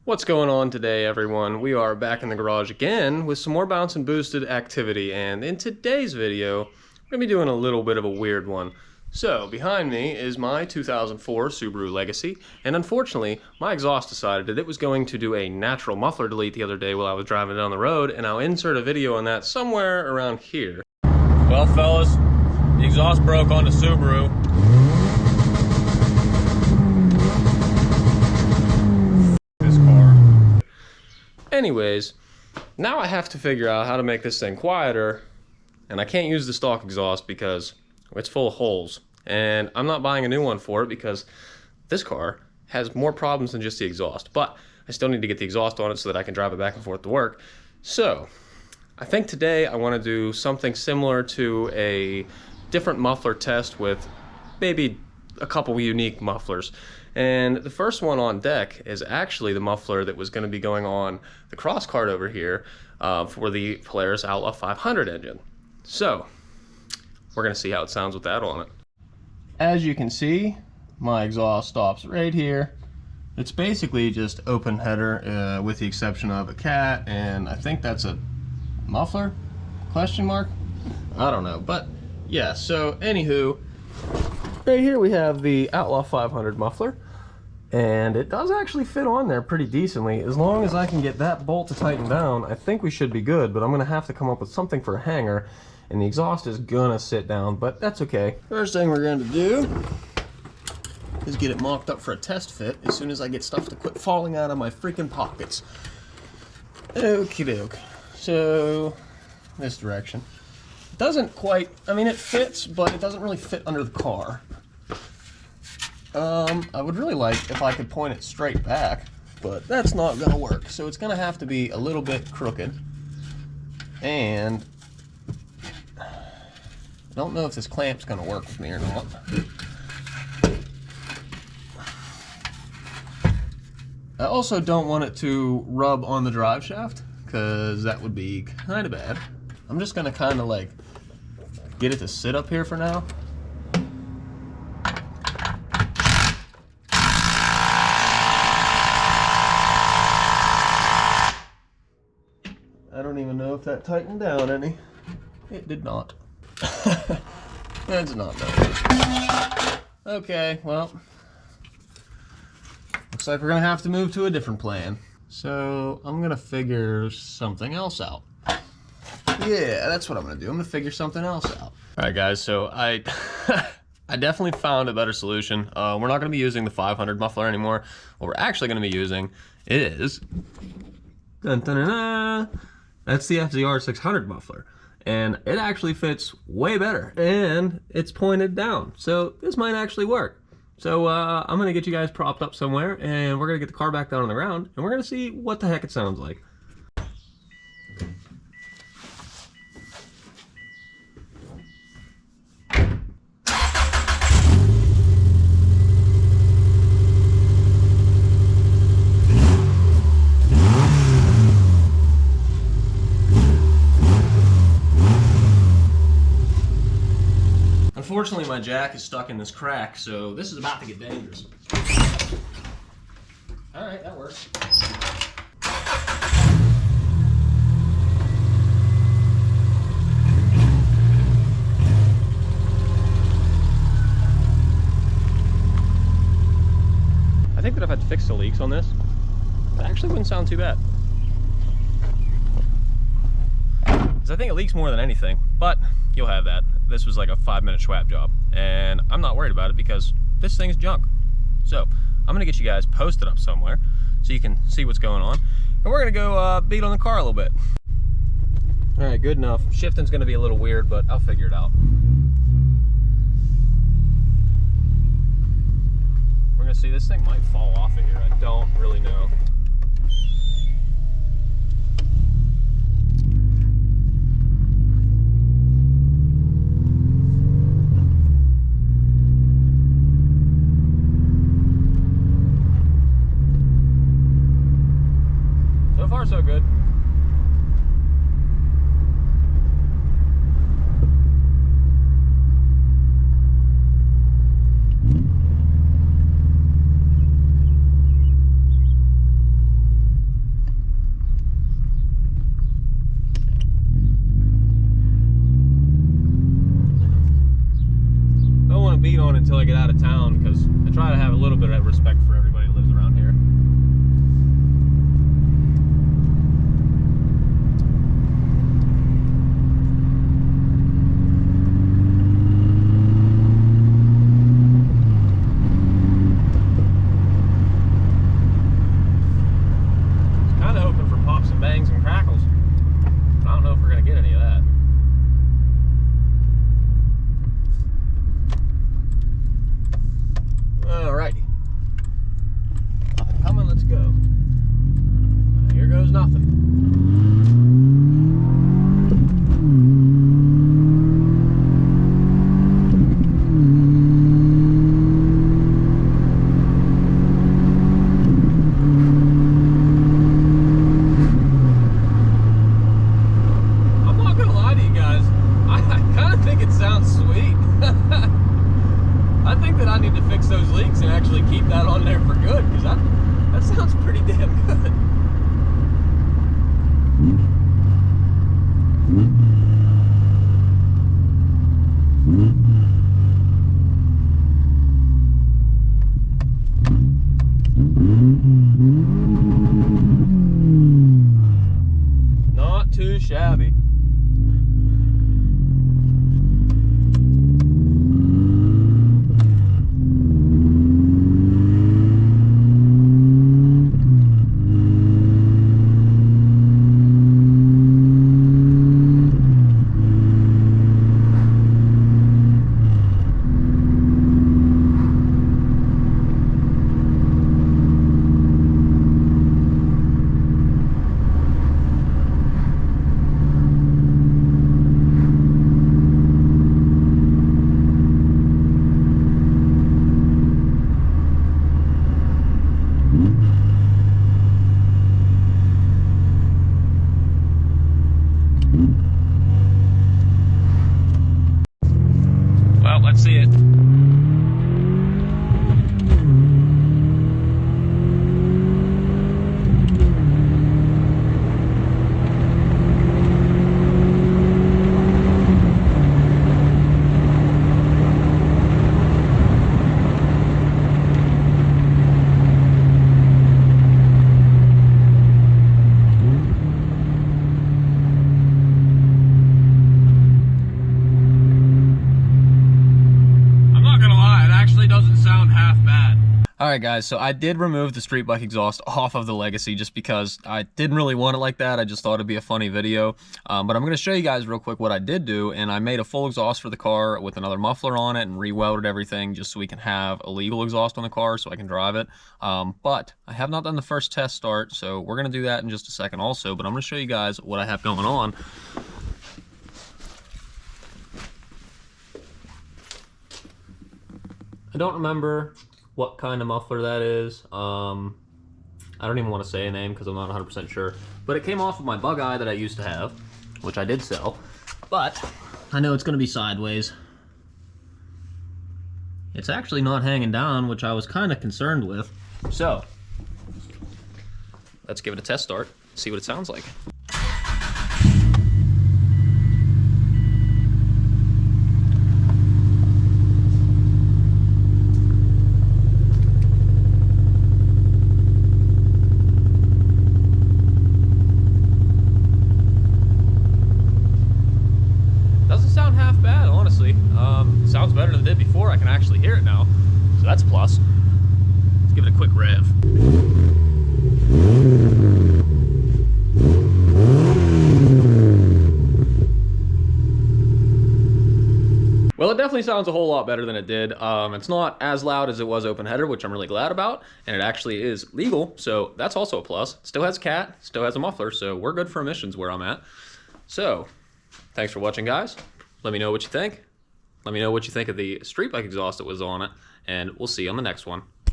What's going on today, everyone? We are back in the garage again with some more bounce and boosted activity, and in today's video, we're going to be doing a little bit of a weird one. So, behind me is my 2004 Subaru Legacy, and unfortunately, my exhaust decided that it was going to do a natural muffler delete the other day while I was driving down the road, and I'll insert a video on that somewhere around here. Well, fellas, the exhaust broke on the Subaru. Anyways, now I have to figure out how to make this thing quieter, and I can't use the stock exhaust because it's full of holes, and I'm not buying a new one for it because this car has more problems than just the exhaust, but I still need to get the exhaust on it so that I can drive it back and forth to work. So I think today I want to do something similar to a different muffler test with maybe a couple unique mufflers. And the first one on deck is actually the muffler that was going to be going on the cross cart over here for the Polaris Outlaw 500 engine. So we're going to see how it sounds with that on it. As you can see, my exhaust stops right here. It's basically just open header with the exception of a cat, and I think that's a muffler? Question mark? I don't know, but yeah, so anywho, right here we have the Outlaw 500 muffler, and it does actually fit on there pretty decently. As long as I can get that bolt to tighten down, I think we should be good, but I'm gonna have to come up with something for a hanger, and the exhaust is gonna sit down, but that's okay. First thing we're going to do is get it mocked up for a test fit as soon as I get stuff to quit falling out of my freaking pockets. Okie doke. So, this direction. It doesn't quite, I mean it fits, but it doesn't really fit under the car. I would really like if I could point it straight back, but that's not gonna work. So it's gonna have to be a little bit crooked. And I don't know if this clamp's gonna work with me or not. I also don't want it to rub on the drive shaft, because that would be kind of bad. I'm just gonna kind of like get it to sit up here for now. I don't even know if that tightened down any. It did not. That's not bad. Okay, well, looks like we're gonna have to move to a different plan. So I'm gonna figure something else out. Yeah, that's what I'm gonna do. I'm gonna figure something else out. All right, guys. So I definitely found a better solution. We're not gonna be using the 500 muffler anymore. What we're actually gonna be using is dun, dun, dun, dun. That's the FZR 600 muffler, and it actually fits way better, and it's pointed down. So this might actually work. So I'm gonna get you guys propped up somewhere, and we're gonna get the car back down on the ground, and we're gonna see what the heck it sounds like. Unfortunately, my jack is stuck in this crack, so this is about to get dangerous. All right, that works. I think that if I'd fixed the leaks on this, it actually wouldn't sound too bad. Because I think it leaks more than anything, but you'll have that. This was like a 5-minute swap job, and I'm not worried about it because this thing is junk. So I'm gonna get you guys posted up somewhere so you can see what's going on, and we're gonna go beat on the car a little bit. All right, good enough. Shifting's gonna be a little weird, but I'll figure it out. We're gonna see, this thing might fall off of here. I don't really know. So far, so good. on until I get out of town, because I try to have a little bit of respect for everybody who lives around here. Kind of hoping for pops and bangs and crackles. I don't know if we're going to get any of that. Alrighty. Nothing coming, let's go. Here goes nothing. I'm not gonna lie to you guys, I kind of think it sounds sweet. I think that I need to fix those leaks and actually keep that on there for good, because that sounds pretty damn good. Not too shabby. Well, let's see it. Alright guys, so I did remove the street bike exhaust off of the Legacy just because I didn't really want it like that. I just thought it'd be a funny video. But I'm going to show you guys real quick what I did do, and I made a full exhaust for the car with another muffler on it and re-welded everything just so we can have a legal exhaust on the car so I can drive it. But I have not done the first test start, so we're going to do that in just a second also, but I'm going to show you guys what I have going on. I don't remember what kind of muffler that is. I don't even want to say a name because I'm not 100% sure. But it came off of my bug eye that I used to have, which I did sell. But I know it's going to be sideways. It's actually not hanging down, which I was kind of concerned with. So, let's give it a test start, see what it sounds like. Sounds better than it did before. I can actually hear it now, so that's a plus. Let's give it a quick rev. Well, it definitely sounds a whole lot better than it did. It's not as loud as it was open header, which I'm really glad about, and it actually is legal, so that's also a plus. It still has a cat, still has a muffler, so we're good for emissions where I'm at. So, thanks for watching, guys. Let me know what you think. Let me know what you think of the street bike exhaust that was on it, and we'll see you on the next one.